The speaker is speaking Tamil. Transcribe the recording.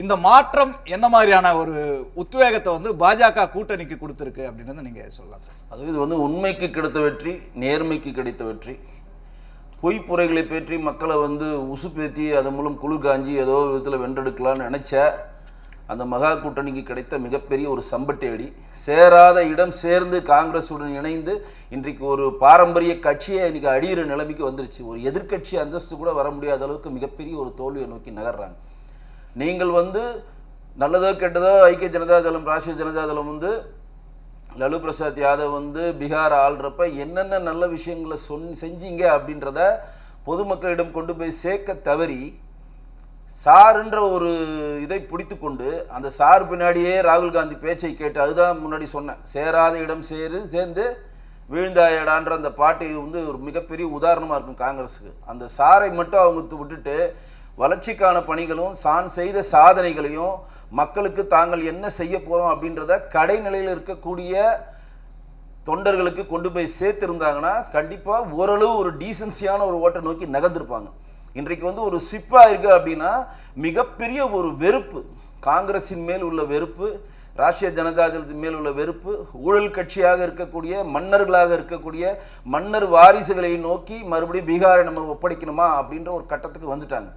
இந்த மாற்றம் என்ன மாதிரியான ஒரு உத்வேகத்தை வந்து பாஜக கூட்டணிக்கு கொடுத்துருக்கு அப்படின்னு நீங்க சொல்லலாம் சார். அது இது உண்மைக்கு கிடைத்த வெற்றி, நேர்மைக்கு கிடைத்த வெற்றி. பொய்ப்புரைகளை பற்றி மக்களை உசுப்பேற்றி அதன் மூலம் குழு காஞ்சி ஏதோ ஒரு விதத்தில் வென்றெடுக்கலாம்னு நினச்ச அந்த மகா கூட்டணிக்கு கிடைத்த மிகப்பெரிய ஒரு சம்பட்டி அடி. சேராத இடம் சேர்ந்து காங்கிரஸுடன் இணைந்து இன்றைக்கு ஒரு பாரம்பரிய கட்சியை இன்னைக்கு அடியிற நிலைமைக்கு வந்துருச்சு. ஒரு எதிர்க்கட்சி அந்தஸ்து கூட வர முடியாத அளவுக்கு மிகப்பெரிய ஒரு தோல்வியை நோக்கி நகர்றாங்க. நீங்கள் நல்லதோ கெட்டதோ ஐக்கிய ஜனதா தளம், ராஷ்டிரிய ஜனதா தளம் லலு பிரசாத் யாதவ் பீகார் ஆள்றப்ப என்னென்ன நல்ல விஷயங்களை செஞ்சீங்க அப்படின்றத பொதுமக்களிடம் கொண்டு போய் சேர்க்க தவறி சாருன்ற ஒரு இதை பிடித்து கொண்டு அந்த சார் பின்னாடியே ராகுல் காந்தி பேச்சை கேட்டு, அதுதான் முன்னாடி சொன்னேன், சேராத இடம் சேர்ந்து வீழ்ந்தாயடான்ற அந்த பாட்டு ஒரு மிகப்பெரிய உதாரணமாக இருக்கும் காங்கிரஸுக்கு. அந்த சாரை மட்டும் அவங்க விட்டுட்டு வளர்ச்சிக்கான பணிகளும் செய்த சாதனைகளையும் மக்களுக்கு தாங்கள் என்ன செய்ய போகிறோம் அப்படின்றத கடைநிலையில் இருக்கக்கூடிய தொண்டர்களுக்கு கொண்டு போய் சேர்த்துருந்தாங்கன்னா கண்டிப்பாக ஓரளவு ஒரு டீசன்சியான ஒரு ஓட்டை நோக்கி நகர்ந்திருப்பாங்க. இன்றைக்கு ஒரு ஸ்விப்பாக இருக்குது அப்படின்னா மிகப்பெரிய ஒரு வெறுப்பு, காங்கிரஸின் மேல் உள்ள வெறுப்பு, ராஷ்டிரிய ஜனதா தளத்தின் மேல் உள்ள வெறுப்பு, ஊழல் கட்சியாக இருக்கக்கூடிய மன்னர்களாக இருக்கக்கூடிய மன்னர் வாரிசுகளை நோக்கி மறுபடியும் பீகாரை நம்ம ஒப்படைக்கணுமா அப்படின்ற ஒரு கட்டத்துக்கு வந்துட்டாங்க.